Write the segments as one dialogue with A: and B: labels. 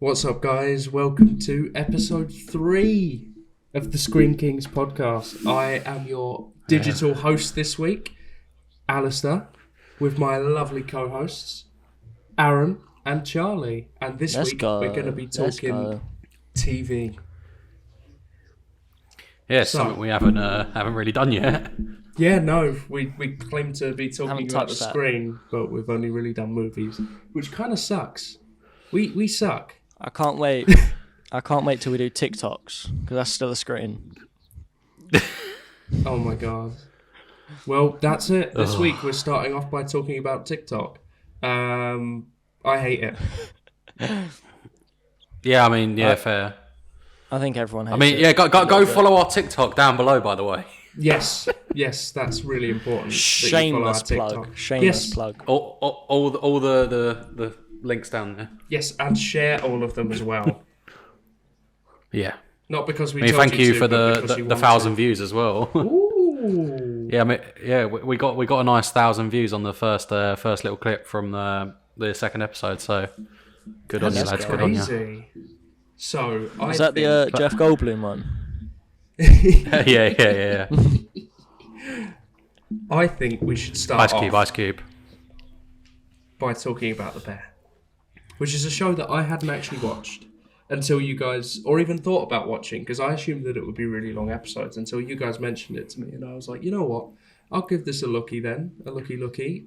A: What's up, guys? Welcome to episode 3 of the Screen Kings podcast. I am your digital host this week, Alistair, with my lovely co-hosts, Aaron and Charlie. And this week we're going to be talking TV.
B: Yeah, something we haven't really done yet.
A: Yeah, no, we claim to be talking about the screen, but we've only really done movies, which kind of sucks. We suck.
C: I can't wait. I can't wait till we do TikToks, because that's still a screen.
A: Oh my god. Well, that's it. This week we're starting off by talking about TikTok. I hate it.
B: Yeah, I mean, fair.
C: I think everyone hates it.
B: Yeah, go follow our TikTok down below, by the way.
A: Yes, that's really important.
C: Shameless plug. Shameless plug.
B: All the links down there.
A: Yes, and share all of them as well.
B: Yeah.
A: Not because we
B: told
A: thank
B: you
A: to,
B: for the 1,000 views as well.
A: Ooh.
B: Yeah, we got a nice 1,000 views on the first little clip from the second episode. So good on you, lads. Good on you.
A: So
C: is that the Jeff Goldblum one?
B: Yeah.
A: I think we should start
B: Ice Cube
A: by talking about The Bear, which is a show that I hadn't actually watched until you guys, or even thought about watching, because I assumed that it would be really long episodes until you guys mentioned it to me, and I was like, you know what, I'll give this a looky,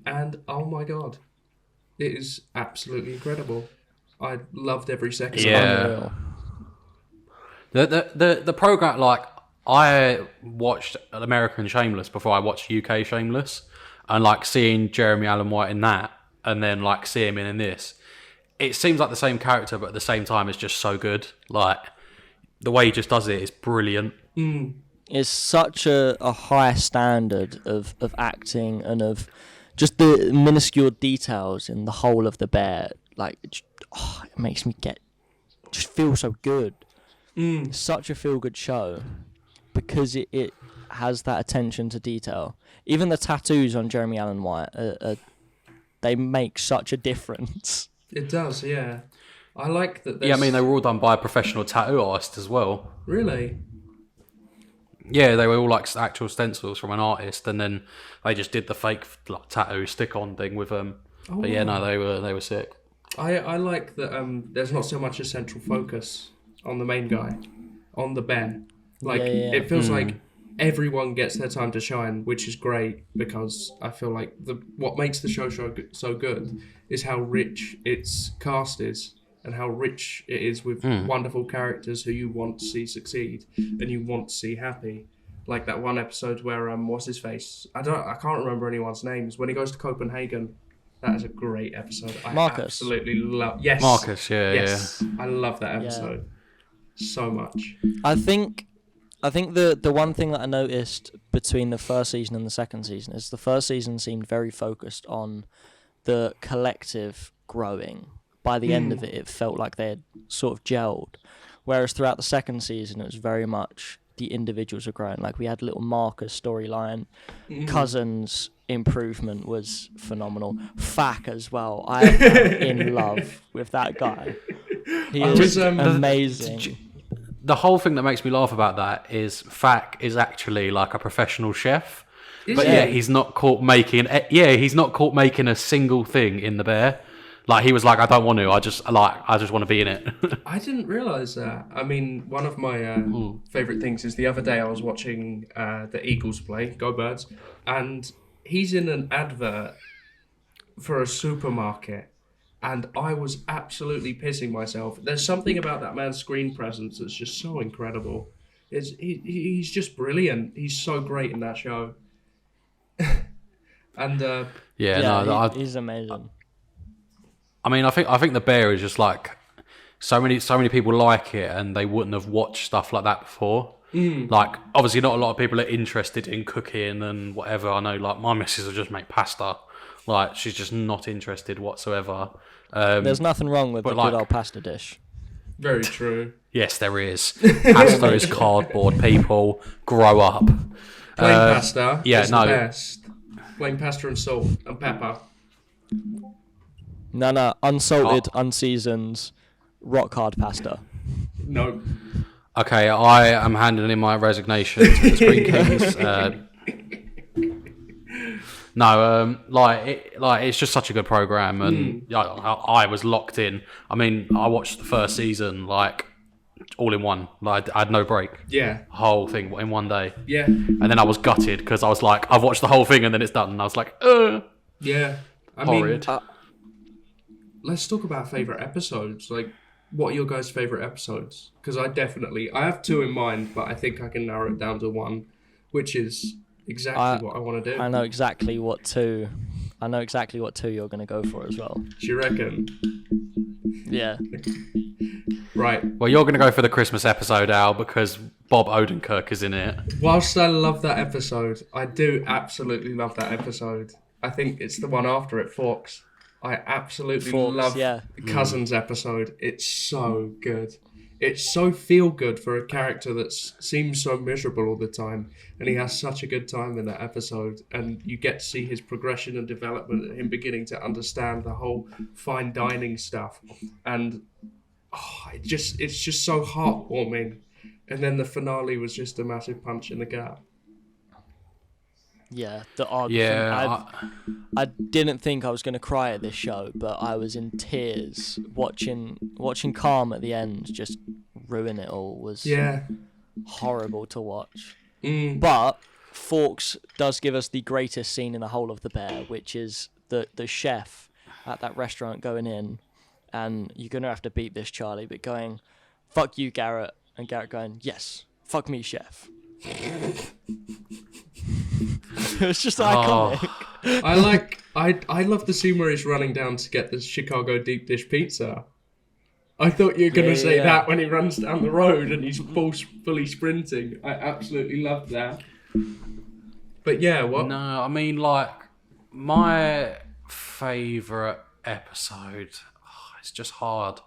A: and oh my god, it is absolutely incredible. I loved every second.
B: Yeah. The program, like, I watched American Shameless before I watched UK Shameless, and like seeing Jeremy Allen White in that, and then like seeing him in this, it seems like the same character, but at the same time it's just so good. Like, the way he just does it is brilliant.
C: It's such a high standard of acting and of just the minuscule details in the whole of The Bear. Like, it makes me just feel so good. Such a feel-good show because it has that attention to detail. Even the tattoos on Jeremy Allen White, they make such a difference.
A: It does, yeah. I like that.
B: Yeah, I mean, they were all done by a professional tattoo artist as well.
A: Really?
B: Yeah, they were all like actual stencils from an artist, and then they just did the fake like tattoo stick-on thing with them. But yeah, no, they were sick.
A: I like that. There's not so much a central focus on the main guy, on the bear. Like, it feels like everyone gets their time to shine, which is great, because I feel like what makes the show so good is how rich its cast is, and how rich it is with wonderful characters who you want to see succeed and you want to see happy. Like that one episode where what's his face? I can't remember anyone's names. When he goes to Copenhagen, that is a great episode.
C: Marcus.
A: I absolutely love. Yes,
B: Marcus. Yeah.
A: I love that episode so much.
C: I think the one thing that I noticed between the first season and the second season is the first season seemed very focused on the collective growing. By the end of it, it felt like they had sort of gelled. Whereas throughout the second season, it was very much the individuals are growing. Like, we had little Marcus storyline. Cousins' improvement was phenomenal. Fack as well. I am in love with that guy. He is amazing.
B: The whole thing that makes me laugh about that is Fack is actually like a professional chef, he's not caught making. He's not caught making a single thing in The Bear. Like, he was like, I don't want to. I just want to be in it.
A: I didn't realise that. I mean, one of my favourite things is the other day I was watching the Eagles play, Go Birds, and he's in an advert for a supermarket. And I was absolutely pissing myself. There's something about that man's screen presence that's just so incredible. He's just brilliant. He's so great in that show. And
C: he's amazing.
B: I mean, I think The Bear is just like so many people like it, and they wouldn't have watched stuff like that before. Like, obviously, not a lot of people are interested in cooking and whatever. I know, like, my missus will just make pasta. Like, she's just not interested whatsoever.
C: There's nothing wrong with a good old pasta dish.
A: Very true.
B: Yes, there is. Pasta is cardboard, people. Grow up.
A: Plain pasta is the best. Plain pasta and salt and pepper.
C: No, unsalted, unseasoned, rock hard pasta.
A: No.
B: Okay, I am handing in my resignation to the Screen Kings. It's just such a good program, and I was locked in. I mean, I watched the first season all in one. Like, I had no break.
A: Yeah.
B: Whole thing in one day.
A: Yeah.
B: And then I was gutted because I was like, I've watched the whole thing and then it's done. And I was like,
A: Yeah.
B: Horrid.
A: Let's talk about favourite episodes. Like, what are your guys' favourite episodes? Because I have two in mind, but I think I can narrow it down to one, which is exactly what I want to do.
C: I know exactly what two you're going to go for as well.
A: Do you reckon?
C: Yeah.
A: Right.
B: Well, you're going to go for the Christmas episode, Al, because Bob Odenkirk is in it.
A: Whilst I love that episode, I do absolutely love that episode. I think it's the one after it, Forks. I absolutely love the Cousins episode. It's so good. It's so feel good for a character that seems so miserable all the time, and he has such a good time in that episode. And you get to see his progression and development, and him beginning to understand the whole fine dining stuff. And it's just so heartwarming. And then the finale was just a massive punch in the gut.
C: Yeah, the arc.
B: Yeah,
C: I didn't think I was going to cry at this show, but I was in tears watching Calm at the end just ruin it all. Was horrible to watch. But Forks does give us the greatest scene in the whole of The Bear, which is the chef at that restaurant going in, and you're going to have to beat this, Charlie, but going, fuck you, Garrett, and Garrett going, yes, fuck me, chef. It was just iconic.
A: I love the scene where he's running down to get the Chicago deep dish pizza. I thought you were going to say that when he runs down the road and he's fully sprinting. I absolutely loved that. But yeah, what?
B: No, I mean, my favourite episode, it's just hard.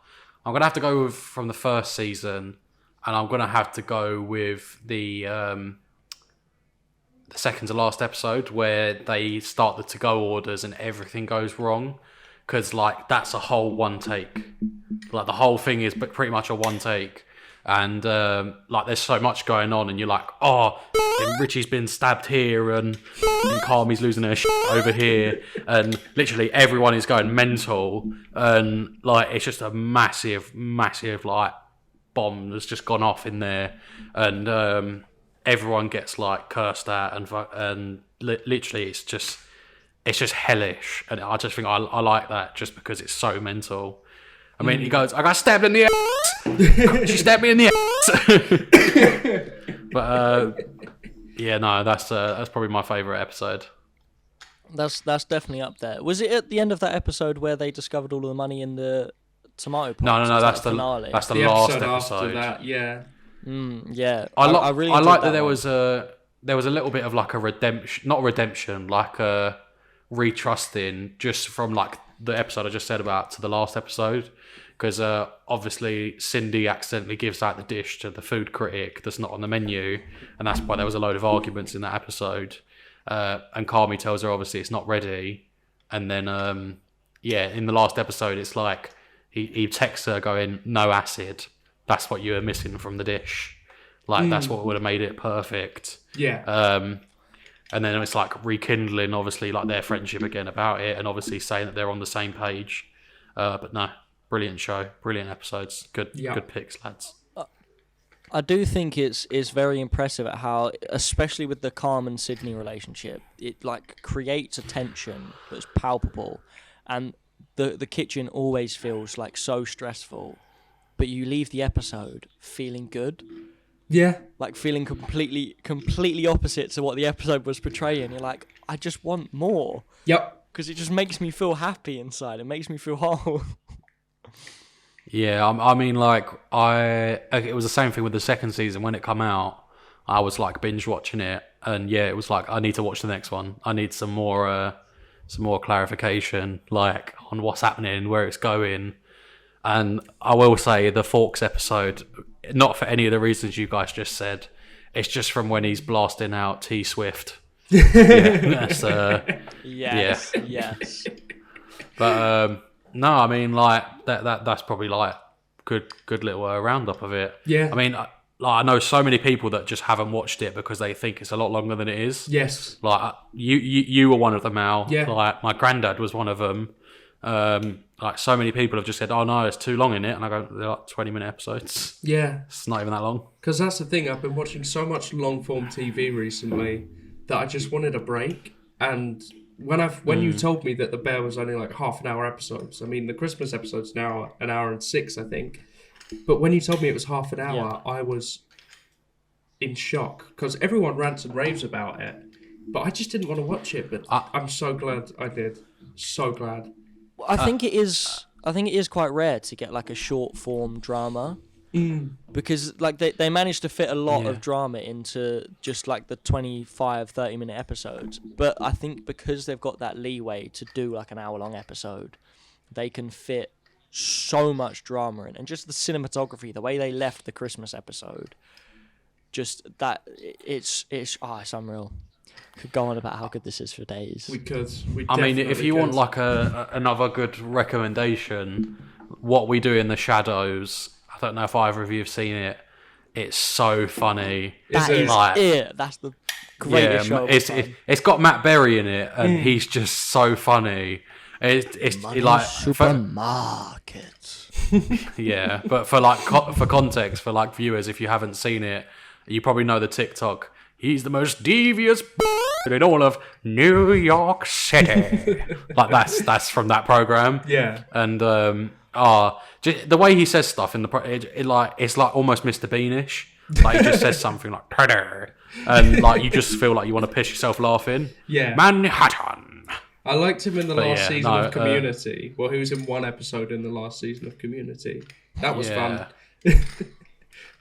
B: I'm going to have to go from the first season, and I'm going to have to go with the second to last episode where they start the to-go orders and everything goes wrong. Because, that's a whole one take. The whole thing is pretty much a one take. And, there's so much going on and you're like, and Richie's been stabbed here and Carmi's losing her shit over here. And literally everyone is going mental. And, it's just a massive, massive, bomb that's just gone off in there. And, everyone gets cursed at and literally it's just hellish, and I just think I like that just because it's so mental. I mean, he goes, I got stabbed in the ass. She stabbed me in the ass. But that's probably my favourite episode.
C: That's definitely up there. Was it at the end of that episode where they discovered all of the money in the tomato pots?
B: No, that's the finale. That's the last episode.
A: After that, yeah.
C: Yeah,
B: I
C: really
B: like that
C: there
B: was a little bit of a redemption, not redemption, a retrusting just from the episode I just said about to the last episode, because obviously Cindy accidentally gives out the dish to the food critic that's not on the menu, and that's why there was a load of arguments in that episode. And Carmi tells her obviously it's not ready, and then in the last episode it's he texts her going, no acid. That's what you were missing from the dish. That's what would have made it perfect.
A: Yeah.
B: And then it's rekindling, obviously, their friendship again about it, and obviously saying that they're on the same page. But no, brilliant show, brilliant episodes, good picks, lads.
C: I do think it's very impressive at how, especially with the Calm and Sydney relationship, it creates a tension that's palpable, and the kitchen always feels so stressful. But you leave the episode feeling good.
A: Yeah.
C: Feeling completely opposite to what the episode was portraying. You're like, I just want more.
A: Yep.
C: Because it just makes me feel happy inside. It makes me feel whole.
B: Yeah, I mean, it was the same thing with the second season. When it come out, I was binge watching it. And yeah, it was I need to watch the next one. I need some more clarification, on what's happening, where it's going. And I will say the Forks episode, not for any of the reasons you guys just said, it's just from when he's blasting out T Swift. Yes. But no, I mean that's probably good little roundup of it.
A: Yeah.
B: I mean, I know so many people that just haven't watched it because they think it's a lot longer than it is.
A: Yes.
B: Like you were one of them, Al.
A: Yeah.
B: Like my granddad was one of them. Like so many people have just said, "Oh no, it's too long in it," and I go, "They're like 20-minute episodes.
A: Yeah.
B: It's not even that long."
A: Because that's the thing. I've been watching so much long form TV recently that I just wanted a break. And when you told me that The Bear was only like half an hour episodes, I mean the Christmas episode's now an hour and 6, I think. But when you told me it was half an hour, I was in shock because everyone rants and raves about it. But I just didn't want to watch it. But I'm so glad I did. So glad.
C: I think it is. I think it is quite rare to get like a short form drama, because like they managed to fit a lot of drama into just like the 25-30 minute episodes. But I think because they've got that leeway to do like an hour long episode, they can fit so much drama in, and just the cinematography, the way they left the Christmas episode, just that it's unreal. Could go on about how good this is for days.
A: We could.
B: I mean, if you want like another good recommendation, What We Do in the Shadows. I don't know if either of you have seen it. It's so funny.
C: That is
B: like,
C: it. That's the greatest show.
B: It's got Matt Berry in it, and he's just so funny. It's like
C: supermarket.
B: Yeah, but for like for context, for like viewers, if you haven't seen it, you probably know the TikTok. He's the most devious in all of New York City. Like that's from that program.
A: Yeah.
B: And just the way he says stuff in the it's like almost Mr. Beanish. Like he just says something like "Tada," and like you just feel like you want to piss yourself laughing.
A: Yeah.
B: Manhattan.
A: I liked him in the last season of Community. Well, he was in one episode in the last season of Community. That was fun.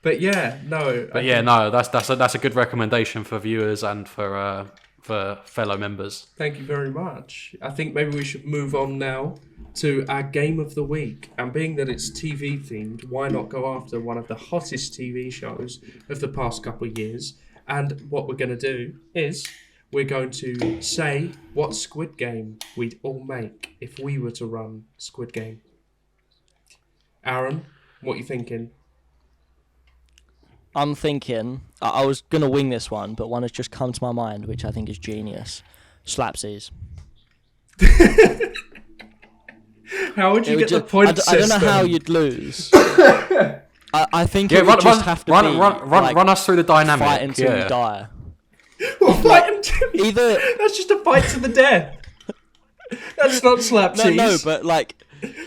A: But that's a good recommendation for viewers and for fellow members. Thank you very much. I think maybe we should move on now to our game of the week. And being that it's TV themed, why not go after one of the hottest TV shows of the past couple of years? And what we're going to do is we're going to say what Squid Game we'd all make if we were to run Squid Game. Aaron, what are you thinking?
C: I'm thinking, I was going to wing this one, but one has just come to my mind, which I think is genius. Slapsies.
A: How would you get the point system?
C: I don't know how you'd lose. I think it would just have to
B: run us through the dynamic.
C: Fight until you die.
A: Well, fight until
C: either
A: that's just a fight to the death. That's not slapsies.
C: No, but like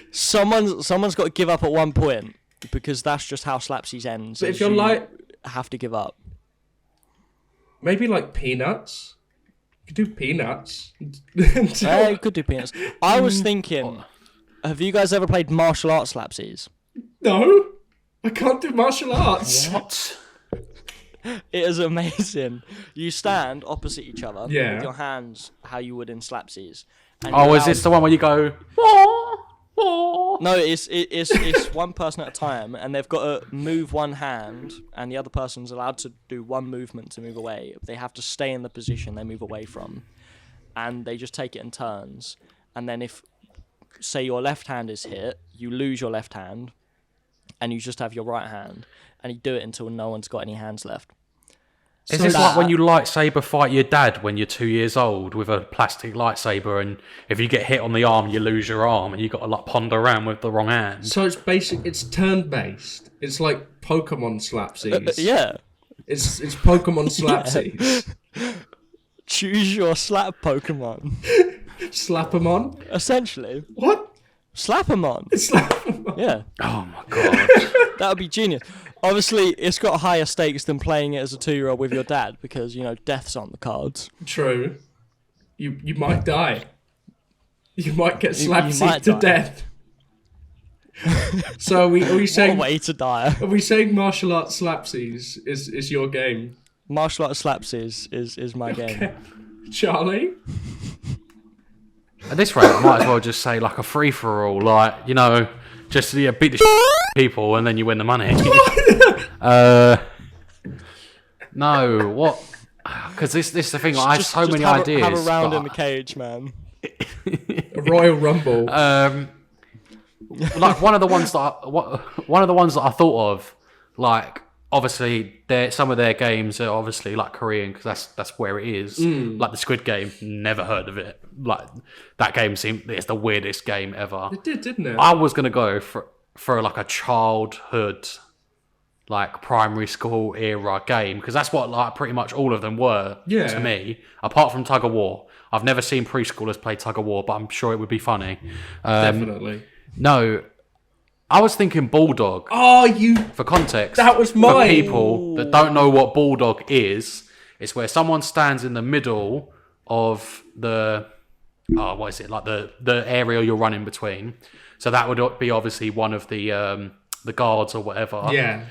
C: someone's got to give up at one point, because that's just how slapsies ends.
A: But if you're
C: have to give up.
A: Maybe like peanuts. You could do peanuts.
C: You could do peanuts. I was thinking, have you guys ever played martial arts slapsies?
A: No, I can't do martial arts.
B: What?
C: It is amazing. You stand opposite each other with your hands how you would in slapsies.
B: Is this the one where you go?
C: No, it's one person at a time, and they've got to move one hand, and the other person's allowed to do one movement to move away. They have to stay in the position they move away from, and they just take it in turns. And then if, say, your left hand is hit, you lose your left hand, and you just have your right hand, and you do it until no one's got any hands left.
B: Is this like when you lightsaber fight your dad when you're 2 years old with a plastic lightsaber, and if you get hit on the arm, you lose your arm, and you got to like ponder around with the wrong hand?
A: So it's turn-based. It's like Pokemon slapsies.
C: Yeah.
A: It's Pokemon slapsies.
C: Choose your slap Pokemon.
A: Slap-em-on?
C: Essentially.
A: What?
C: Slap-em-on.
A: Slap-em-on.
C: Yeah.
B: Oh my god.
C: That would be genius. Obviously, it's got higher stakes than playing it as a 2-year-old with your dad, because, death's on the cards.
A: True. You might die. You might get slapsied to death. So are we saying...
C: What a way to die.
A: Are we saying martial arts slapsies is your game?
C: Martial arts slapsies is my game.
A: Charlie?
B: At this rate, I might as well just say like a free-for-all, like, just beat the people and then you win the money. No, what? Because this is the thing. I have so many ideas.
C: Have a round in the cage, man.
A: A Royal Rumble.
B: like one of the ones that I thought of, like obviously some of their games are obviously like Korean because that's where it is. Like the Squid Game, never heard of it. Like that game it's the weirdest game ever.
A: It did, didn't it?
B: I was gonna go for like a childhood, like primary school era game because that's what like pretty much all of them were to me. Apart from Tug of War, I've never seen preschoolers play Tug of War, but I'm sure it would be funny.
A: Definitely.
B: No, I was thinking Bulldog.
A: Oh, you...
B: For context,
A: that was mine.
B: For people that don't know what Bulldog is, it's where someone stands in the middle of the... Oh, what is it? Like the area you're running between. So that would be obviously one of the guards or whatever.
A: Yeah.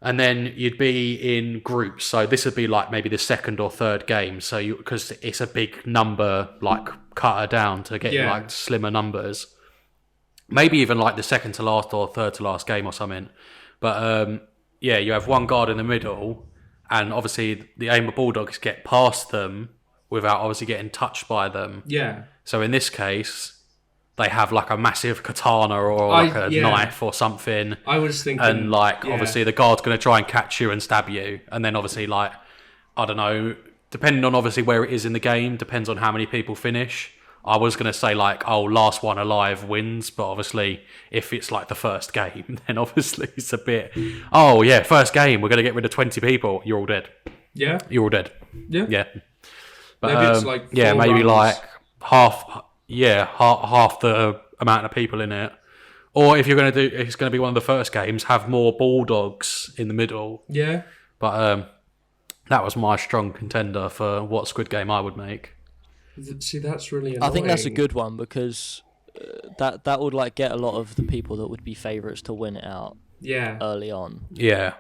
B: And then you'd be in groups. So this would be like maybe the second or third game. So because it's a big number, like cutter down to get like slimmer numbers. Maybe even like the second to last or third to last game or something. But you have one guard in the middle, and obviously the aim of Bulldog is get past them without obviously getting touched by them.
A: Yeah.
B: So in this case, they have like a massive katana or like a knife or something.
A: I was thinking...
B: And like obviously the guard's going to try and catch you and stab you. And then obviously like, I don't know, depending on obviously where it is in the game, depends on how many people finish. I was going to say like, oh, last one alive wins. But obviously if it's like the first game, then obviously it's a bit, oh yeah, first game, we're going to get rid of 20 people. You're all dead.
A: Yeah.
B: You're all dead.
A: Yeah.
B: Yeah. But,
A: maybe it's like
B: maybe
A: runs.
B: like half the amount of people in it. Or if you're going to it's going to be one of the first games, have more Bulldogs in the middle.
A: Yeah.
B: But that was my strong contender for what Squid Game I would make.
A: See, that's really annoying.
C: I think that's a good one because that would like get a lot of the people that would be favourites to win it out.
A: Yeah.
C: Early on.
B: Yeah.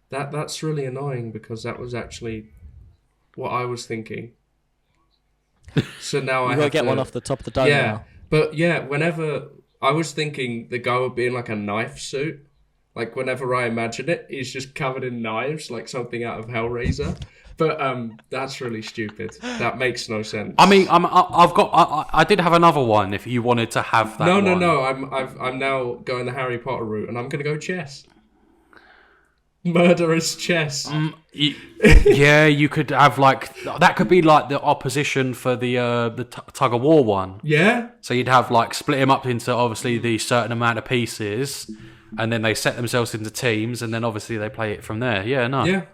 A: That's really annoying because that was actually what I was thinking. So now I have to
C: get one off the top of the dome now.
A: But whenever I was thinking the guy would be in like a knife suit. Like whenever I imagine it, he's just covered in knives, like something out of Hellraiser. But that's really stupid. That makes no sense.
B: I mean, I did have another one. If you wanted to have that,
A: no. I'm now going the Harry Potter route, and I'm going to go chess. Murderous chess.
B: You could have like that. Could be like the opposition for the tug of war one.
A: Yeah.
B: So you'd have like split him up into obviously the certain amount of pieces, and then they set themselves into teams, and then obviously they play it from there. Yeah, no.
A: Yeah.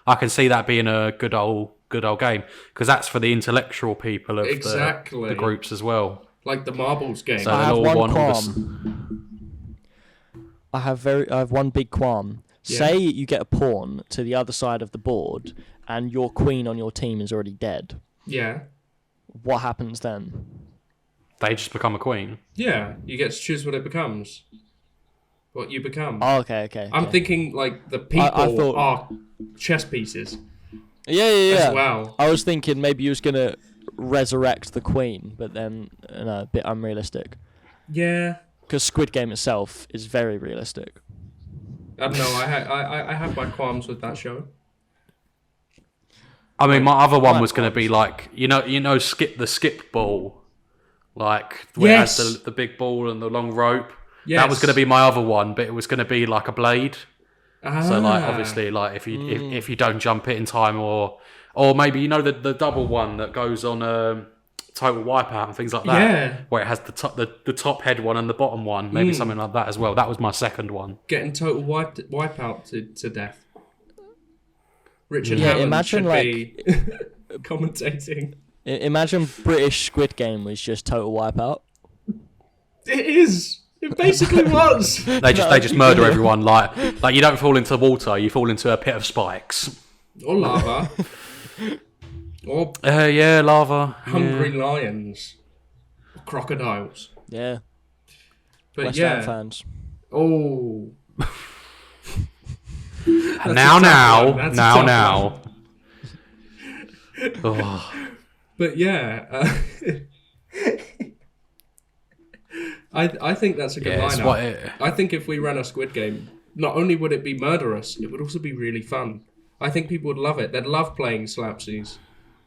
B: I can see that being a good old game because that's for the intellectual people of the groups as well.
A: Like the marbles game.
B: So
C: I have
B: all
C: one qualm. I have one big qualm.
A: Yeah.
C: Say you get a pawn to the other side of the board, and your queen on your team is already dead.
A: Yeah.
C: What happens then?
B: They just become a queen.
A: Yeah, you get to choose what it becomes. What you become.
C: Oh, okay.
A: I'm thinking like the people are chess pieces.
C: Yeah.
A: As well.
C: I was thinking maybe you was gonna resurrect the queen, but then a bit unrealistic.
A: Yeah.
C: Because Squid Game itself is very realistic.
A: I don't know. I have my qualms with that show.
B: I mean, my other one was going to be like skip ball, like where it has the big ball and the long rope. Yes. That was going to be my other one, but it was going to be like a blade. So like obviously like if you don't jump it in time or maybe the double one that goes on Total Wipeout and things like that. Yeah. Where it has the top head one and the bottom one, maybe something like that as well. That was my second one.
A: Getting Total Wipeout to death. Richard Hammond
C: imagine
A: should be commentating.
C: Imagine British Squid Game was just Total Wipeout.
A: It is. It basically was.
B: They just murder everyone. Like you don't fall into the water, you fall into a pit of spikes
A: or lava. Or
B: lava.
A: Hungry lions, crocodiles.
C: Yeah.
A: But
C: West Ham fans.
A: Oh.
B: now. Oh.
A: But yeah, I think that's a good lineup. I think if we ran a Squid Game, not only would it be murderous, it would also be really fun. I think people would love it. They'd love playing slapsies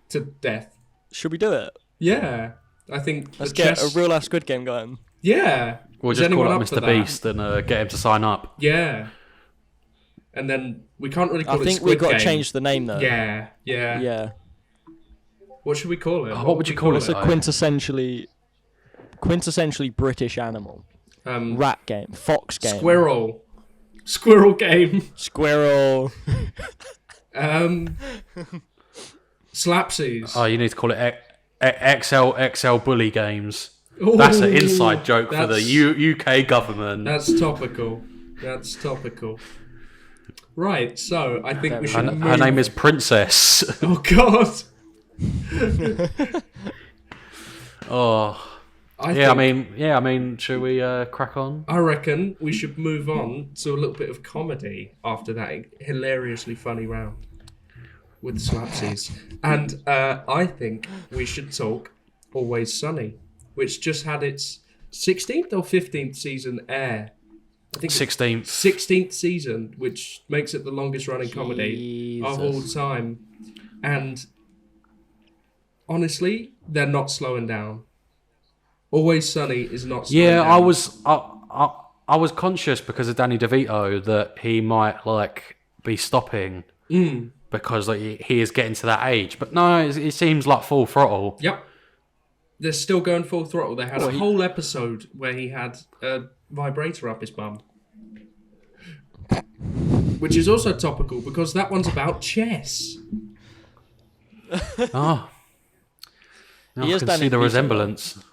A: to death.
C: Should we do it?
A: Yeah, I think.
C: Let's get a real life Squid Game going.
A: Yeah.
B: We'll
A: Is
B: just call
A: anyone
B: up
A: up for
B: Mr.
A: that?
B: Beast and get him to sign up.
A: Yeah. And then we can't really call it
C: think
A: Squid
C: we've got
A: Game.
C: to change the name though.
A: Yeah.
C: Yeah.
A: What should we call it?
B: What would you call it?
C: It's a quintessentially British animal. Rat game, fox game,
A: Squirrel game.
C: squirrel.
A: Slapsies.
B: Oh, you need to call it XL Bully Games.
A: Ooh,
B: That's an inside joke for the UK government.
A: That's topical. Right, so I think we should.
B: Her name is Princess.
A: Oh God.
B: Oh. I mean, should we crack on?
A: I reckon we should move on to a little bit of comedy after that hilariously funny round with Slapsies. And I think we should talk Always Sunny, which just had its 16th or 15th season air. I think
B: 16th.
A: 16th season, which makes it the longest running comedy of all time. And honestly, they're not slowing down. Always Sunny is not slowing down.
B: I was conscious because of Danny DeVito that he might be stopping because he is getting to that age. But no, it seems like full throttle.
A: Yep. They're still going full throttle. They had a whole episode where he had a vibrator up his bum. Which is also topical because that one's about chess.
B: Oh. I can see the resemblance.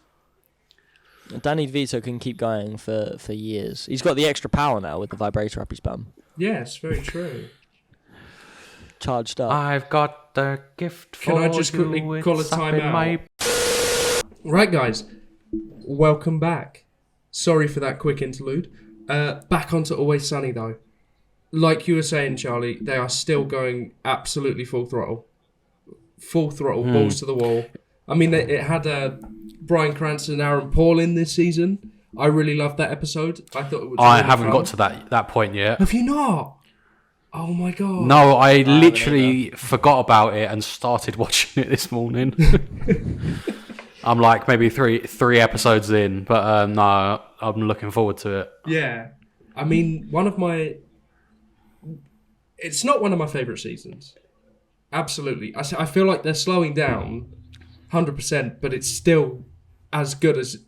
C: Danny DeVito can keep going for years. He's got the extra power now with the vibrator up his bum.
A: Yes, very true.
C: Charged up.
B: I've got the gift for
A: you. Can I just quickly call a timeout? Right, guys. Welcome back. Sorry for that quick interlude. Back onto Always Sunny, though. Like you were saying, Charlie, they are still going absolutely full throttle. Full throttle, balls to the wall. I mean, it had Bryan Cranston and Aaron Paul in this season. I really loved that episode. I thought it was.
B: I
A: really
B: haven't
A: fun.
B: got to that point yet.
A: Have you not? Oh my god!
B: No, I literally forgot about it and started watching it this morning. I'm like maybe three episodes in, but no, I'm looking forward to it.
A: Yeah, I mean, it's not one of my favourite seasons. Absolutely, I feel like they're slowing down, 100%, but it's still as good as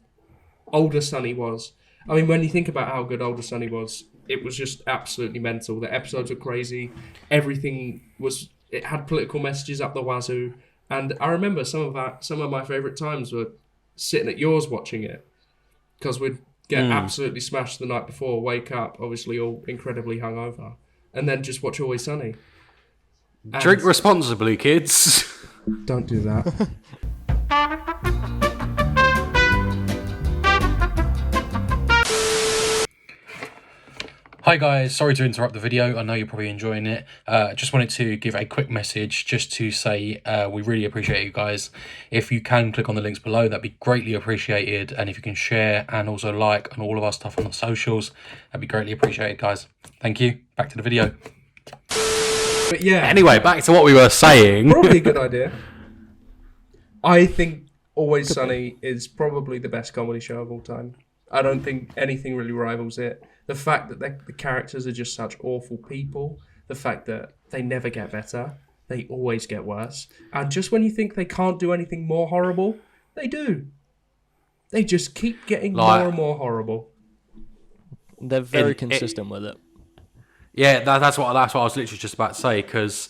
A: Older Sunny was. I mean, when you think about how good Older Sunny was, it was just absolutely mental. The episodes were crazy. It had political messages up the wazoo. And I remember some of my favourite times were sitting at yours watching it. Because we'd get absolutely smashed the night before, wake up, obviously all incredibly hungover, and then just watch Always Sunny.
B: Drink responsibly, kids.
A: Don't do that.
B: Hi guys, sorry to interrupt the video. I know you're probably enjoying it. Just wanted to give a quick message just to say we really appreciate you guys. If you can click on the links below, that'd be greatly appreciated. And if you can share and also like on all of our stuff on the socials, that'd be greatly appreciated, guys. Thank you. Back to the video.
A: But yeah.
B: Anyway, back to what we were saying.
A: Probably a good idea. I think Always Sunny is probably the best comedy show of all time. I don't think anything really rivals it. The fact that the characters are just such awful people, the fact that they never get better, they always get worse. And just when you think they can't do anything more horrible, they do. They just keep getting more and more horrible.
C: They're very consistent with it.
B: Yeah, that's what I was literally just about to say, because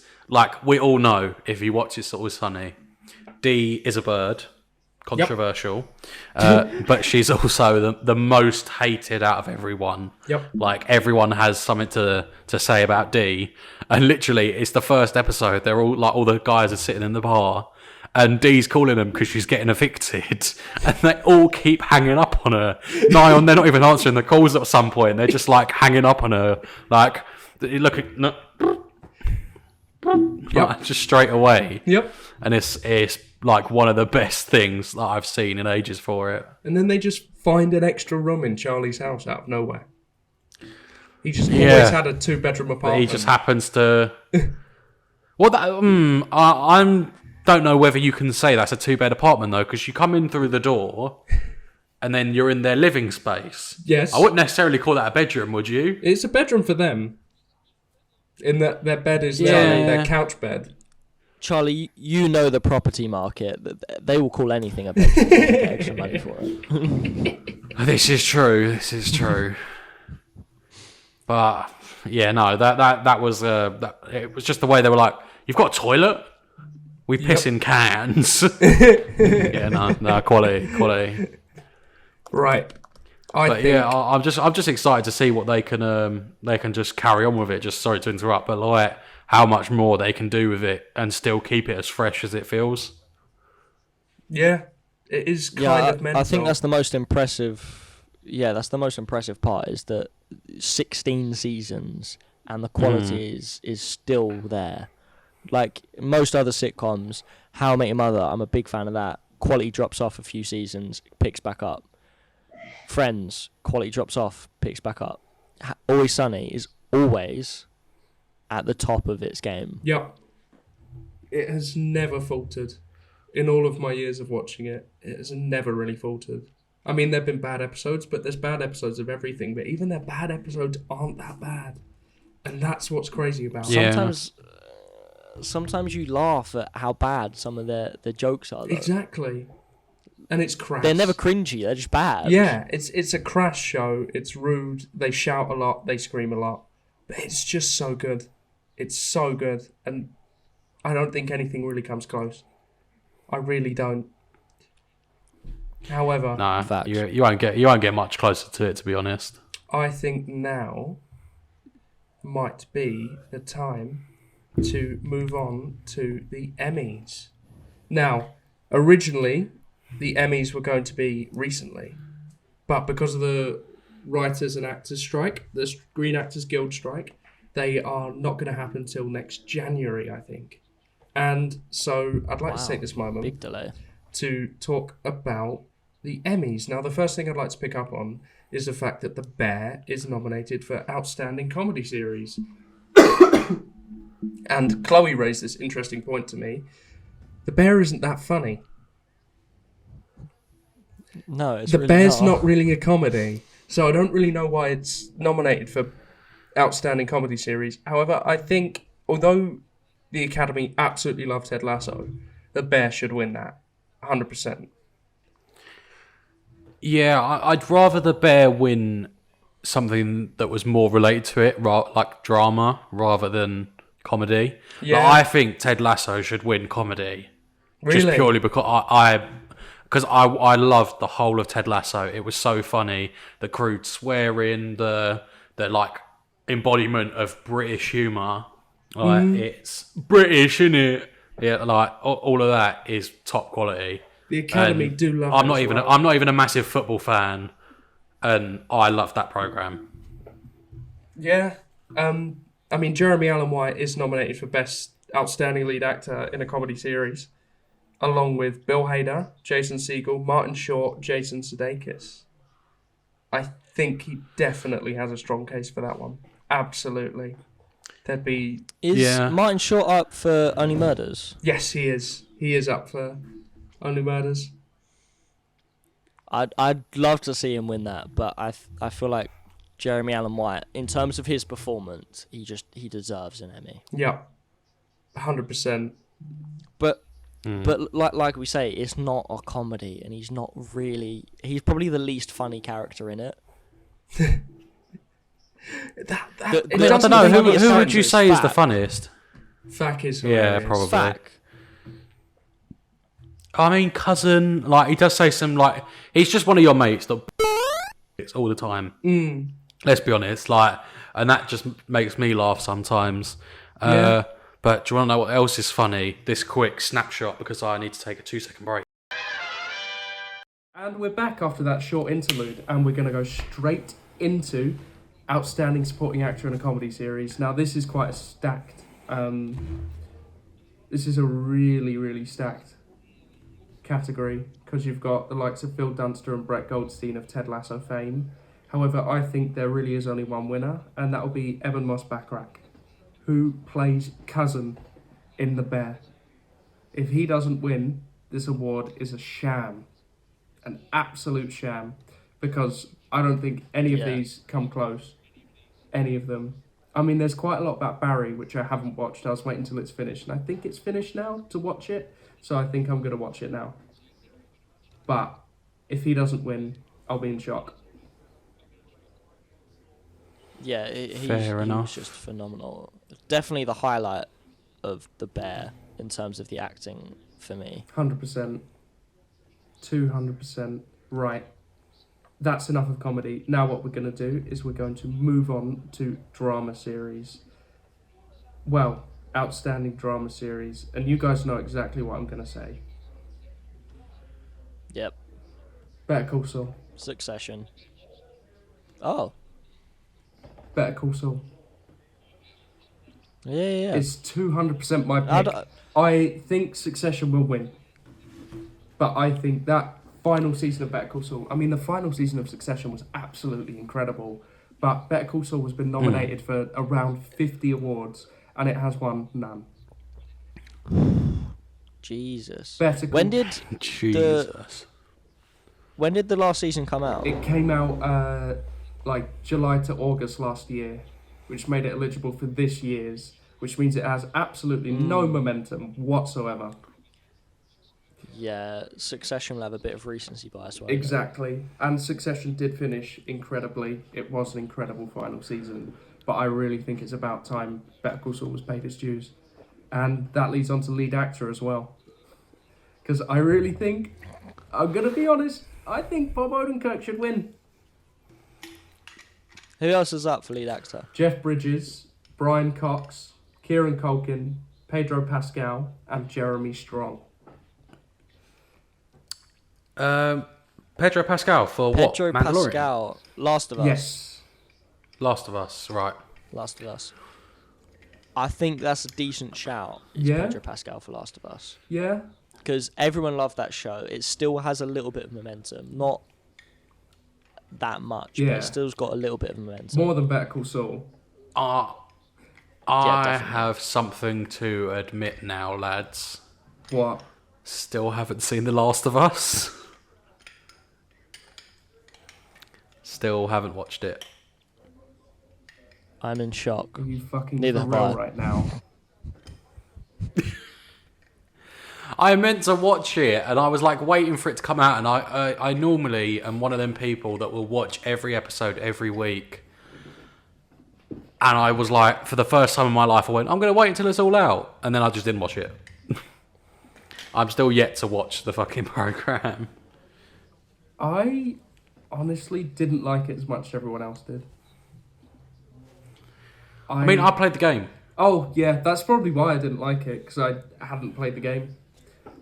B: we all know, if you watch It's Always Sunny, Dee is a bird. Controversial, but she's also the most hated out of everyone.
A: Yep.
B: Everyone has something to say about Dee, and literally it's the first episode. They're all the guys are sitting in the bar, and Dee's calling them because she's getting evicted, and they all keep hanging up on her. No, they're not even answering the calls at some point. They're just hanging up on her, just straight away.
A: Yep.
B: And it's one of the best things that I've seen in ages for it.
A: And then they just find an extra room in Charlie's house out of nowhere. He just always had a 2-bedroom apartment.
B: He just happens to... I don't know whether you can say that's a 2-bed apartment, though, because you come in through the door and then you're in their living space.
A: Yes.
B: I wouldn't necessarily call that a bedroom, would you?
A: It's a bedroom for them. In that their bed is their couch bed.
C: Charlie, you know the property market. They will call anything a bedroom to get extra money for it.
B: This is true. But yeah, no, that was it was just the way they were like, you've got a toilet? We piss in cans. Yeah, no, quality.
A: Right.
B: I'm just excited to see what they can just carry on with it. Just sorry to interrupt, but like how much more they can do with it and still keep it as fresh as it feels.
A: Yeah, it is kind of mental.
C: I think that's the most impressive. Yeah, that's the most impressive part is that 16 seasons and the quality is still there. Like most other sitcoms, How I Met Your Mother, I'm a big fan of that. Quality drops off a few seasons, picks back up. Friends, quality drops off, picks back up. Always Sunny is always at the top of its game.
A: Yep. It has never faltered. In all of my years of watching it, it has never really faltered. I mean, there have been bad episodes, but there's bad episodes of everything. But even their bad episodes aren't that bad. And that's what's crazy about it.
B: Yeah.
C: Sometimes you laugh at how bad some of the jokes are, though.
A: Exactly. And it's crass.
C: They're never cringy, they're just bad.
A: Yeah, it's a crass show. It's rude. They shout a lot. They scream a lot. But it's just so good. It's so good. And I don't think anything really comes close. I really don't. However,
B: no, you won't get much closer to it, to be honest.
A: I think now might be the time to move on to the Emmys. Now, originally, the Emmys were going to be recently, but because of the Writers and Actors strike, the Screen Actors Guild strike, they are not going to happen till next January, I think. And so I'd like to take this moment
C: big delay.
A: to talk about the Emmys. Now, the first thing I'd like to pick up on is the fact that The Bear is nominated for Outstanding Comedy Series. And Chloe raised this interesting point to me. The Bear isn't that funny.
C: No, it's
A: The
C: really
A: Bear's not really a comedy, so I don't really know why it's nominated for Outstanding Comedy Series. However, I think, although the Academy absolutely love Ted Lasso, The Bear should win that, 100%.
B: Yeah, I'd rather The Bear win something that was more related to it, like drama, rather than comedy.
A: Yeah.
B: Like, I think Ted Lasso should win comedy.
A: Really?
B: Just purely because I loved the whole of Ted Lasso. It was so funny. The crude swearing, the like embodiment of British humour. Like it's British, innit? Yeah, like all of that is top quality.
A: The Academy do love
B: I'm
A: it
B: not
A: as
B: even
A: well.
B: I'm not even a massive football fan, and I love that programme.
A: Yeah. I mean, Jeremy Allen White is nominated for Best Outstanding Lead Actor in a Comedy Series, along with Bill Hader, Jason Segel, Martin Short, Jason Sudeikis. I think he definitely has a strong case for that one. Absolutely. There'd be...
C: Is Martin Short up for Only Murders?
A: Yes, he is. He is up for Only Murders.
C: I'd love to see him win that, but I feel like Jeremy Allen White, in terms of his performance, he deserves an Emmy.
A: Yeah, 100%.
C: But like we say, it's not a comedy, and he's probably the least funny character in it.
B: I don't know, who would you say is the funniest?
A: Fack is hilarious.
B: Yeah, probably.
C: Fack.
B: I mean, Cousin, like, he does say some, like, he's just one of your mates that it's all the time. Let's be honest, like, and that just makes me laugh sometimes. But do you want to know what else is funny? This quick snapshot, because I need to take a 2-second break.
A: And we're back after that short interlude, and we're going to go straight into Outstanding Supporting Actor in a Comedy Series. Now, this is quite a stacked... this is a really, really stacked category, because you've got the likes of Phil Dunster and Brett Goldstein of Ted Lasso fame. However, I think there really is only one winner, and that will be Evan Moss Backrack, who plays Cousin in The Bear. If he doesn't win, this award is a sham. an absolute sham, because I don't think any of these come close. Any of them. I mean, there's quite a lot about Barry, which I haven't watched. I was waiting until it's finished, and I think it's finished now to watch it, so I think I'm going to watch it now. But if he doesn't win, I'll be in shock.
C: Yeah, he was just phenomenal. Definitely the highlight of The Bear in terms of the acting for me.
A: 100%. 200%. Right. That's enough of comedy. Now what we're going to do is we're going to move on to drama series. Well, outstanding drama series. And you guys know exactly what I'm going to say.
C: Yep.
A: Better Call Saul.
C: Succession. Oh.
A: Better Call Saul.
C: Yeah.
A: It's 200% my pick. I think Succession will win. But I think that final season of Better Call Saul, I mean, the final season of Succession was absolutely incredible. But Better Call Saul has been nominated for around 50 awards, and it has won none.
C: Jesus.
A: When did
C: the last season come out?
A: It came out like July to August last year, which made it eligible for this year's, which means it has absolutely no momentum whatsoever.
C: Yeah, Succession will have a bit of recency bias.
A: Exactly. And Succession did finish incredibly. It was an incredible final season. But I really think it's about time Better Call Saul was paid its dues. And that leads on to lead actor as well. Because I really think, I'm going to be honest, I think Bob Odenkirk should win.
C: Who else is up for lead actor?
A: Jeff Bridges, Brian Cox, Kieran Culkin, Pedro Pascal, and Jeremy Strong.
B: Pedro Pascal for what?
C: Pedro Pascal, Last of Us.
A: Yes.
B: Last of Us, right.
C: Last of Us. I think that's a decent shout. Pedro Pascal for Last of Us.
A: Yeah.
C: Because everyone loved that show. It still has a little bit of momentum. Not that much, but it still's got a little bit of momentum.
A: More than Better Call Saul.
B: I have something to admit now, lads.
A: What?
B: Still haven't seen The Last of Us. Still haven't watched it.
C: I'm in shock.
A: Are you fucking
C: Neither
A: for real right now?
B: I meant to watch it, and I was like waiting for it to come out. And I normally am one of them people that will watch every episode every week. And I was like, for the first time in my life, I went, I'm going to wait until it's all out, and then I just didn't watch it. I'm still yet to watch the fucking program.
A: I honestly didn't like it as much as everyone else did.
B: I mean, I played the game.
A: Oh, yeah, that's probably why I didn't like it, because I hadn't played the game.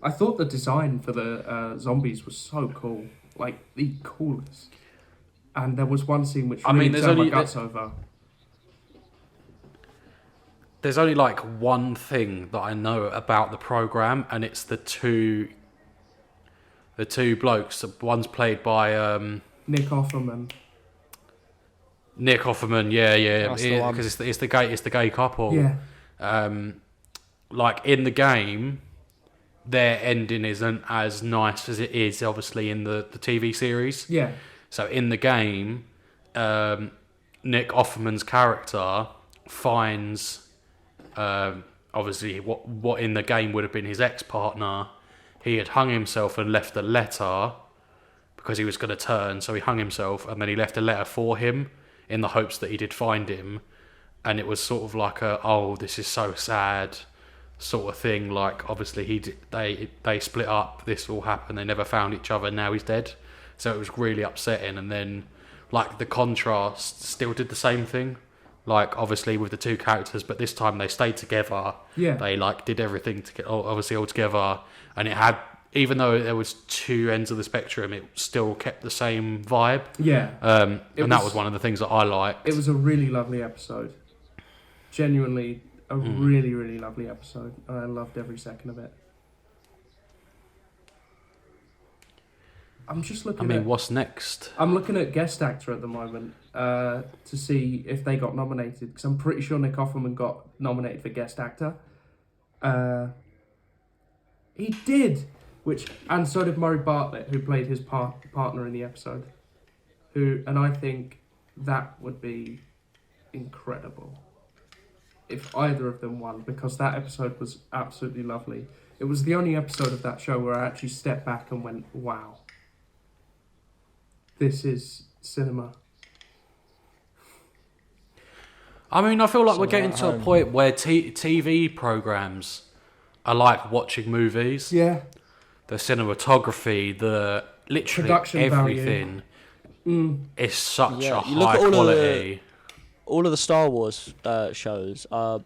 A: I thought the design for the zombies was so cool. Like, the coolest. And there was one scene which really turned my guts over.
B: There's only like one thing that I know about the program, and it's the two blokes. One's played by
A: Nick Offerman.
B: Nick Offerman, yeah, because it's the gay couple.
A: Yeah.
B: Like in the game, their ending isn't as nice as it is, obviously, in the TV series.
A: Yeah.
B: So in the game, Nick Offerman's character finds, obviously, what in the game would have been his ex-partner. He had hung himself and left a letter because he was going to turn, so he hung himself, and then he left a letter for him in the hopes that he did find him. And it was sort of like this is so sad sort of thing. Like, obviously, they split up, this all happened, they never found each other, now he's dead. So it was really upsetting. And then, like, the contrast still did the same thing. Like, obviously, with the two characters, but this time they stayed together. Yeah. They, like, did everything obviously all together. And it had, even though there was two ends of the spectrum, it still kept the same vibe. Yeah. That was one of the things that I liked.
A: It was a really lovely episode. Genuinely, a really, really lovely episode. And I loved every second of it. I'm just looking
B: what's next?
A: I'm looking at guest actor at the moment to see if they got nominated, because I'm pretty sure Nick Offerman got nominated for guest actor. He did. And so did Murray Bartlett, who played his partner in the episode. And I think that would be incredible if either of them won, because that episode was absolutely lovely. It was the only episode of that show where I actually stepped back and went, wow, this is cinema.
B: I mean, I feel like we're getting to a point where TV programs are like watching movies.
A: Yeah.
B: The cinematography, the literally
A: production
B: everything is such a high
C: look at
B: quality.
C: All of the Star Wars shows are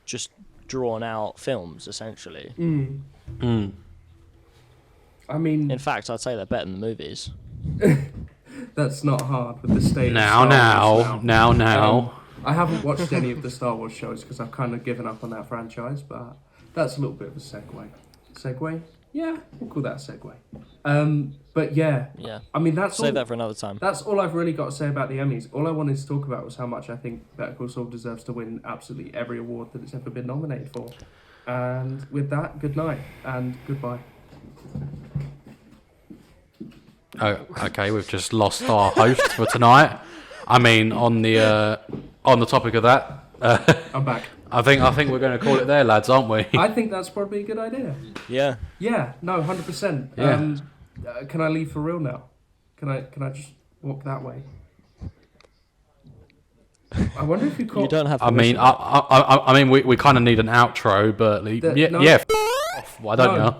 C: just drawn out films, essentially.
A: I mean,
C: in fact, I'd say they're better than the movies.
A: That's not hard with the state.
B: Now.
A: I haven't watched any of the Star Wars shows because I've kind of given up on that franchise, but that's a little bit of a segue. Segue? Yeah, we'll call that a segue. But yeah. I mean,
C: Save that for another time.
A: That's all I've really got to say about the Emmys. All I wanted to talk about was how much I think Better Call Saul deserves to win absolutely every award that it's ever been nominated for. And with that, good night and goodbye.
B: Oh, okay, we've just lost our host for tonight. I mean, on the topic of that,
A: I'm back.
B: I think we're going to call it there, lads, aren't we?
A: I think that's probably a good idea.
C: Yeah.
A: Yeah. No, 100%.
B: Yeah.
A: Can I leave for real now? Can I just walk that way? I wonder if you call.
C: You don't have.
B: I mean, I mean, we kind of need an outro, but off. I don't know.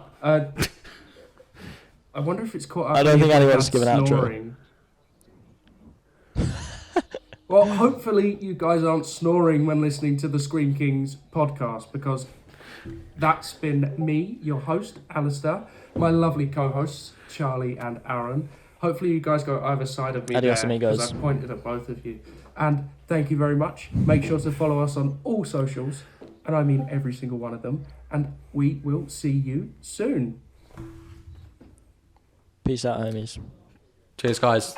A: I wonder if it's caught up.
C: I don't think anyone's given an
A: outro. Well, hopefully you guys aren't snoring when listening to the Scream Kings podcast, because that's been me, your host, Alistair, my lovely co-hosts, Charlie and Aaron. Hopefully you guys go either side of me
C: Adios,
A: there,
C: amigos.
A: because I pointed at both of you. And thank you very much. Make sure to follow us on all socials, and I mean every single one of them. And we will see you soon.
C: Peace out, homies.
B: Cheers, guys.